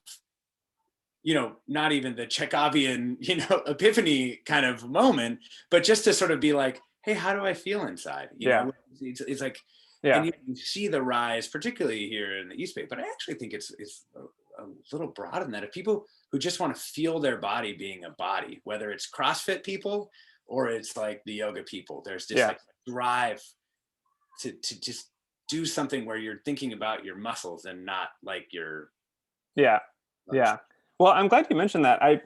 Speaker 1: not even the Chekhovian epiphany kind of moment, but just to sort of be like, hey, how do I feel inside? It's like, and you see the rise, particularly here in the East Bay, but I actually think it's a little broad in that, of people who just want to feel their body being a body, whether it's CrossFit people or it's like the yoga people. There's just like a drive to just do something where you're thinking about your muscles and not like your
Speaker 4: Well, I'm glad you mentioned that. I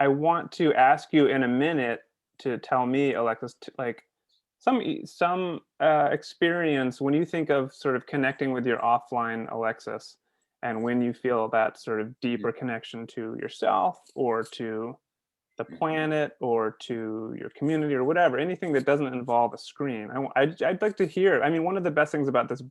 Speaker 4: want to ask you in a minute to tell me, Alexis, like some experience when you think of sort of connecting with your offline Alexis, and when you feel that sort of deeper connection to yourself or to the planet or to your community or whatever, anything that doesn't involve a screen. I'd like to hear. I mean, one of the best things about this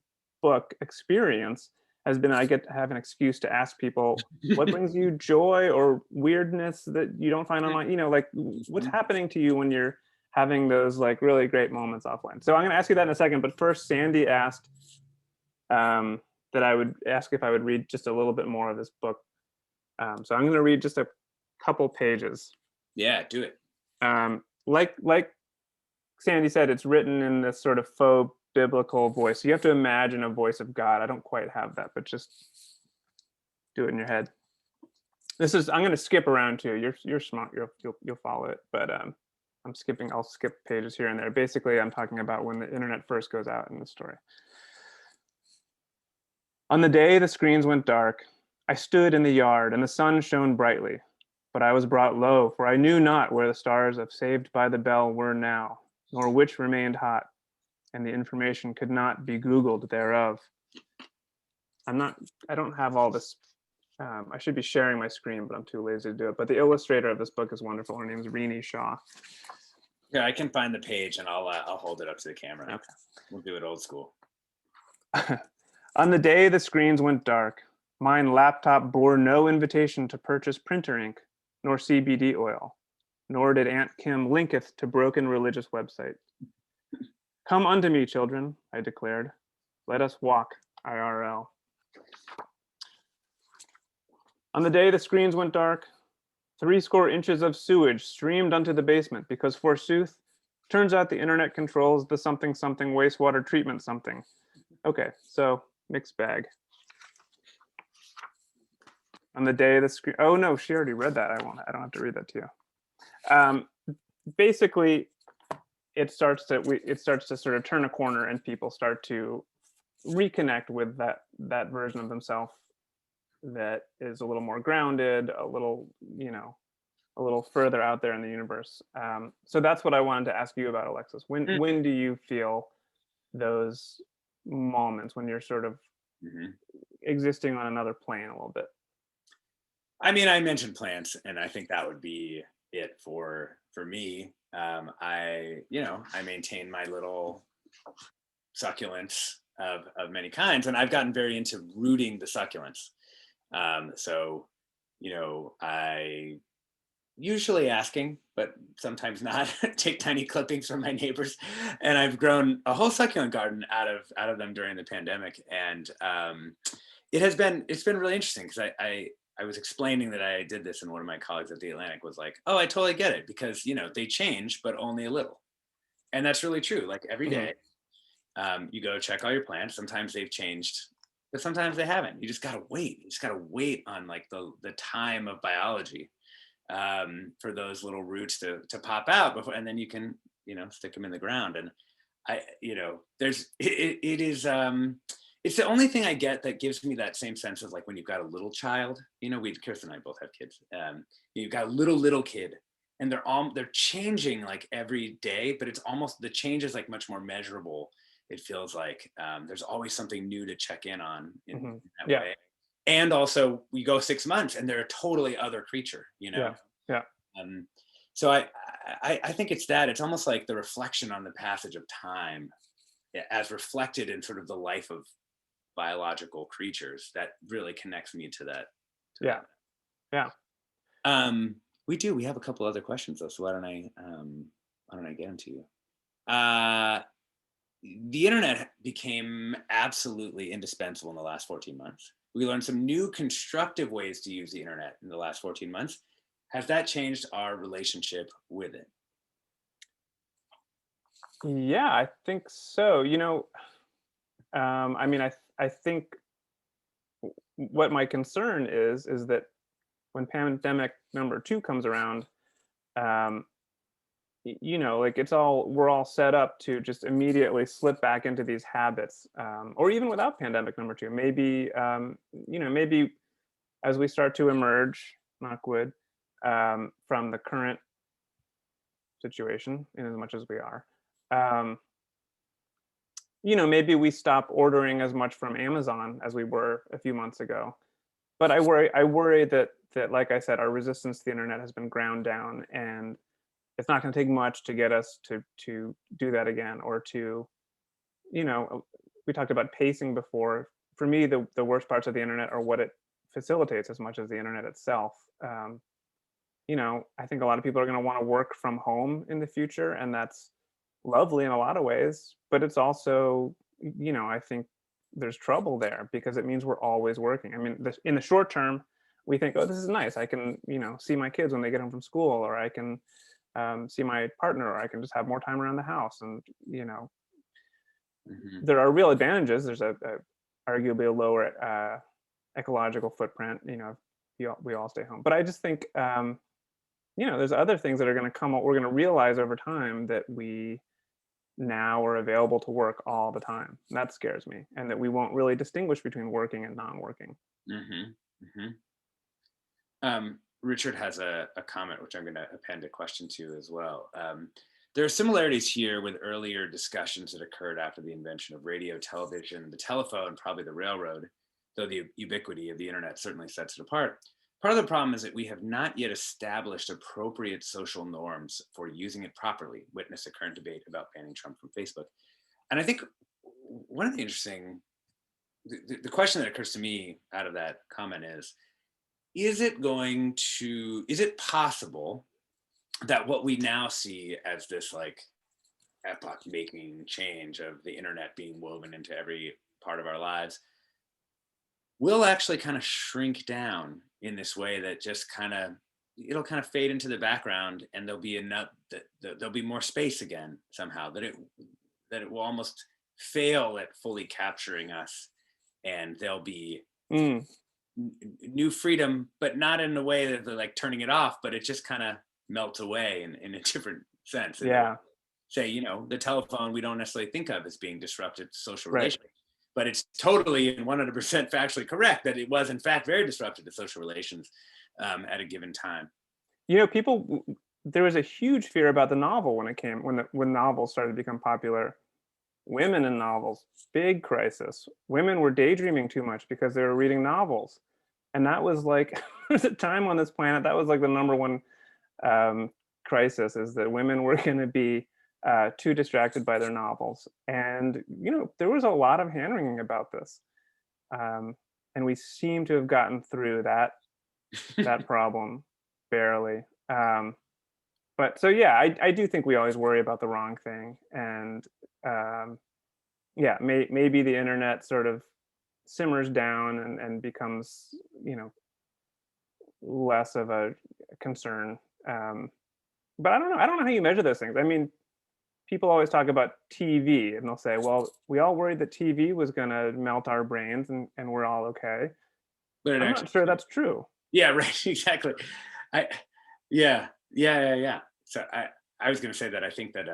Speaker 4: book experience has been I get to have an excuse to ask people what brings you joy or weirdness that you don't find online, like what's happening to you when you're having those like really great moments offline. So I'm going to ask you that in a second, but first Sandy asked that I would ask if I would read just a little bit more of this book. So I'm going to read just a couple pages.
Speaker 1: Yeah, do it.
Speaker 4: Like Sandy said, it's written in this sort of faux biblical voice. So you have to imagine a voice of God. I don't quite have that, but just do it in your head. I'm going to skip around too. You're smart. You'll follow it, but I'll skip pages here and there. Basically, I'm talking about when the internet first goes out in the story. On the day the screens went dark, I stood in the yard and the sun shone brightly, but I was brought low, for I knew not where the stars of Saved by the Bell were now, nor which remained hot, and the information could not be Googled thereof. I don't have all this. I should be sharing my screen, but I'm too lazy to do it. But the illustrator of this book is wonderful. Her name is Rini Shaw.
Speaker 1: Yeah, I can find the page and I'll hold it up to the camera.
Speaker 4: Okay.
Speaker 1: We'll do it old school.
Speaker 4: On the day the screens went dark, mine laptop bore no invitation to purchase printer ink, nor CBD oil, nor did Aunt Kim linketh to broken religious website. Come unto me, children, I declared. Let us walk IRL. On the day the screens went dark, 70 inches of sewage streamed unto the basement because forsooth, turns out the internet controls the something something wastewater treatment something. Okay, so mixed bag. On the day the screen, oh no, she already read that. I don't have to read that to you. Basically, it starts to sort of turn a corner and people start to reconnect with that version of themselves that is a little more grounded, a little further out there in the universe. So that's what I wanted to ask you about, Alexis. When do you feel those moments when you're sort of existing on another plane a little bit?
Speaker 1: I mean, I mentioned plants, and I think that would be it for me. I maintain my little succulents of many kinds, and I've gotten very into rooting the succulents. So, I usually asking, but sometimes not, take tiny clippings from my neighbors, and I've grown a whole succulent garden out of them during the pandemic, and it's been really interesting because I was explaining that I did this, and one of my colleagues at the Atlantic was like, "Oh, I totally get it because they change, but only a little," and that's really true. Like every day, you go check all your plants. Sometimes they've changed, but sometimes they haven't. You just gotta wait. You just gotta wait on like the time of biology for those little roots to pop out before, and then you can stick them in the ground. And it's the only thing I get that gives me that same sense of like when you've got a little child. Chris and I both have kids. You've got a little kid, and they're changing like every day, but it's almost the change is like much more measurable. It feels like there's always something new to check in on in that way. And also we go 6 months and they're a totally other creature,
Speaker 4: Yeah.
Speaker 1: So I think it's that. It's almost like the reflection on the passage of time as reflected in sort of the life of biological creatures that really connects me to that. We have a couple other questions though, so why don't I get them to you? The internet became absolutely indispensable in the last 14 months. We learned some new constructive ways to use the internet in the last 14 months. Has that changed our relationship with it?
Speaker 4: Yeah, I think so. I think what my concern is that when pandemic number 2 comes around, we're all set up to just immediately slip back into these habits, or even without pandemic number 2, maybe as we start to emerge, knock wood, from the current situation, in as much as we are, maybe we stop ordering as much from Amazon as we were a few months ago. But I worry that like I said, our resistance to the internet has been ground down, and it's not going to take much to get us to do that again, or to, we talked about pacing before. For me, the worst parts of the internet are what it facilitates as much as the internet itself. I think a lot of people are going to want to work from home in the future, and that's lovely in a lot of ways, but it's also, I think there's trouble there because it means we're always working. I mean, in the short term, we think, oh, this is nice. I can, see my kids when they get home from school, or I can see my partner, or I can just have more time around the house. And, there are real advantages. There's arguably a lower ecological footprint, we all stay home. But I just think, there's other things that are going to come up. We're going to realize over time that we now are available to work all the time. And that scares me, and that we won't really distinguish between working and non-working.
Speaker 1: Richard has a comment, which I'm going to append a question to as well. There are similarities here with earlier discussions that occurred after the invention of radio, television, the telephone, probably the railroad. though the ubiquity of the internet certainly sets it apart. Part of the problem is that we have not yet established appropriate social norms for using it properly. Witness the current debate about banning Trump from Facebook. And I think one of the interesting, the question that occurs to me out of that comment is it possible that what we now see as this like epoch-making change of the internet being woven into every part of our lives will actually kind of shrink down in this way that just it'll kind of fade into the background, and there'll be enough that there'll be more space again somehow, that it will almost fail at fully capturing us, and there'll be new freedom, but not in a way that they're like turning it off, but it just kind of melts away in a different sense.
Speaker 4: Yeah.
Speaker 1: Say, the telephone we don't necessarily think of as being disruptive to social
Speaker 4: Right.
Speaker 1: relations, but it's totally and 100% factually correct that it was in fact very disruptive to social relations at a given time.
Speaker 4: There was a huge fear about the novel when novels started to become popular. Women in novels, big crisis. Women were daydreaming too much because they were reading novels. And that was like, there's a time on this planet, that was like the number one crisis, is that women were going to be too distracted by their novels. And, there was a lot of hand-wringing about this. And we seem to have gotten through that problem barely. But so, yeah, I do think we always worry about the wrong thing. And maybe the internet sort of simmers down and becomes, less of a concern. But I don't know how you measure those things. I mean, people always talk about TV, and they'll say, well, we all worried that TV was going to melt our brains and we're all okay.
Speaker 1: But
Speaker 4: I'm not sure that's true.
Speaker 1: Yeah, right. Exactly. Yeah. So I was going to say that I think that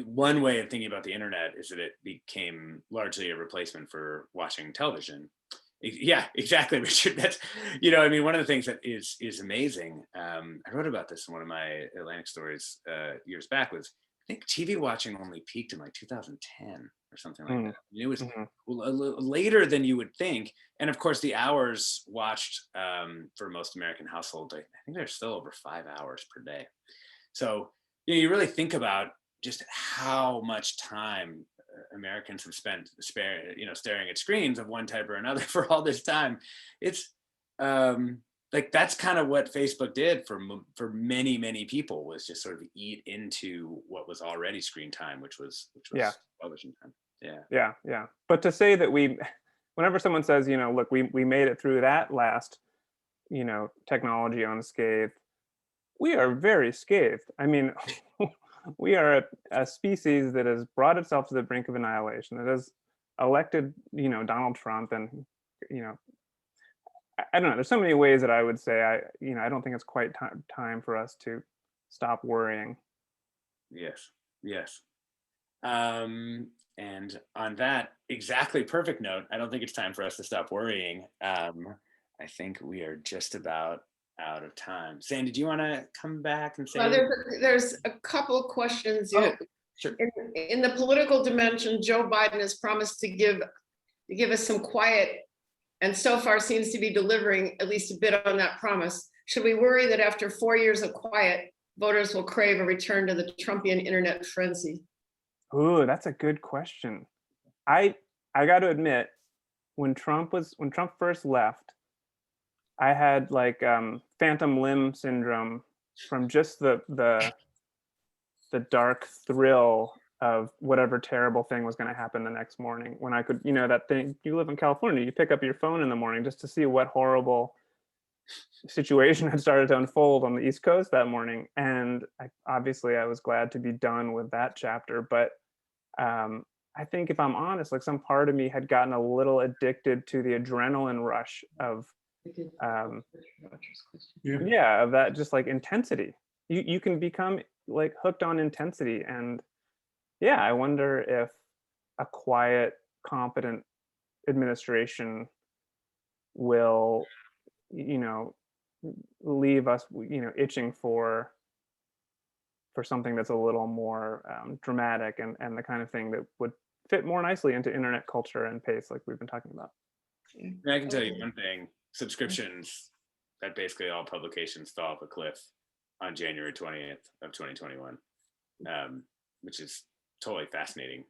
Speaker 1: one way of thinking about the internet is that it became largely a replacement for watching television. Yeah, exactly, Richard. That's, one of the things that is amazing. I wrote about this in one of my Atlantic stories years back. Was I think TV watching only peaked in like 2010 or something like that. It was a little later than you would think. And of course, the hours watched for most American households, I think they're still over 5 hours per day. So you really think about just how much time Americans have spent staring at screens of one type or another for all this time. It's like that's kind of what Facebook did for many, many people, was just sort of eat into what was already screen time, which was television time.
Speaker 4: Yeah. But to say that whenever someone says, look, we made it through that last, technology unscathed, we are very scathed. I mean, we are a species that has brought itself to the brink of annihilation, that has elected, Donald Trump, and, I don't know. There's so many ways that I would say I don't think it's quite time for us to stop worrying.
Speaker 1: Yes. And on that exactly perfect note, I don't think it's time for us to stop worrying. I think we are just about out of time. Sandy, do you want to come back and say?
Speaker 3: Well, there's a couple of questions.
Speaker 1: Sure.
Speaker 3: In the political dimension, Joe Biden has promised to give us some quiet, and so far seems to be delivering at least a bit on that promise. Should we worry that after 4 years of quiet, voters will crave a return to the Trumpian internet frenzy?
Speaker 4: Ooh, that's a good question. I got to admit, when Trump first left, I had like phantom limb syndrome from just the dark thrill of whatever terrible thing was going to happen the next morning, when I could, that thing, you live in California, you pick up your phone in the morning just to see what horrible situation had started to unfold on the East Coast that morning. And I was glad to be done with that chapter. But I think, if I'm honest, like some part of me had gotten a little addicted to the adrenaline rush of of that, just like intensity. You can become like hooked on intensity. And I wonder if a quiet, competent administration will, leave us, itching for something that's a little more dramatic and the kind of thing that would fit more nicely into internet culture and pace, like we've been talking about.
Speaker 1: And I can tell you one thing: subscriptions at basically all publications fell off a cliff on January 20th of 2021, which is totally fascinating.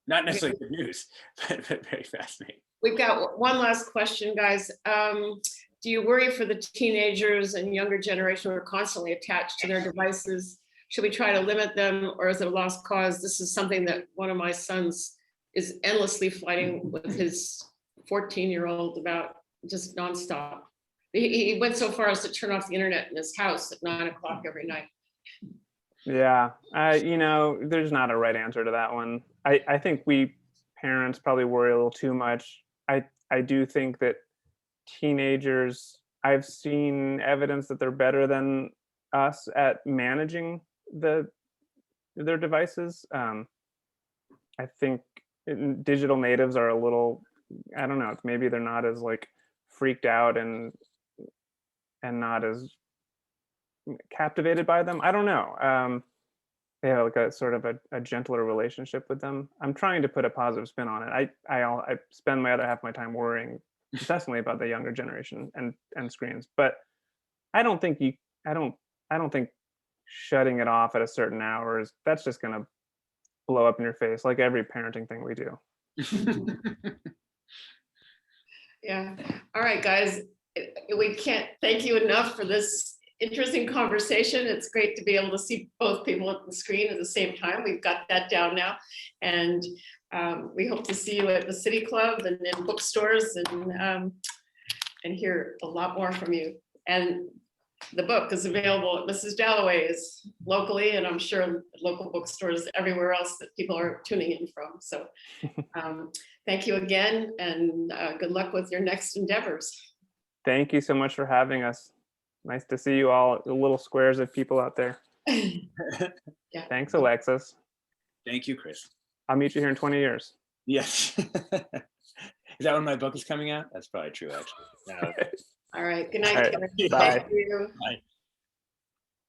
Speaker 1: Not necessarily good news, but very fascinating.
Speaker 3: We've got one last question, guys. Do you worry for the teenagers and younger generation who are constantly attached to their devices? Should we try to limit them, or is it a lost cause? This is something that one of my sons is endlessly fighting with his 14-year-old about, just nonstop. He went so far as to turn off the internet in his house at 9 o'clock every night.
Speaker 4: Yeah, there's not a right answer to that one. I think we parents probably worry a little too much. I do think that teenagers, I've seen evidence that they're better than us at managing their devices. I think digital natives are a little, I don't know, maybe they're not as like freaked out and not as captivated by them. I don't know. They have like a sort of a gentler relationship with them. I'm trying to put a positive spin on it. I spend my other half of my time worrying incessantly about the younger generation and screens. But I don't think shutting it off at a certain hour that's just gonna blow up in your face, like every parenting thing we do.
Speaker 3: Yeah. All right, guys. We can't thank you enough for this interesting conversation. It's great to be able to see both people at the screen at the same time. We've got that down now. And we hope to see you at the City Club and in bookstores and hear a lot more from you. And the book is available at Mrs. Dalloway's locally, and I'm sure local bookstores everywhere else that people are tuning in from. So thank you again, and good luck with your next endeavors.
Speaker 4: Thank you so much for having us. Nice to see you all, the little squares of people out there.
Speaker 3: Yeah.
Speaker 4: Thanks, Alexis.
Speaker 1: Thank you, Chris.
Speaker 4: I'll meet you here in 20 years.
Speaker 1: Yes. Is that when my book is coming out? That's probably true, actually.
Speaker 3: All right. Good night.
Speaker 4: All right.
Speaker 3: Karen.
Speaker 4: Bye.
Speaker 3: Thank you.
Speaker 1: Bye.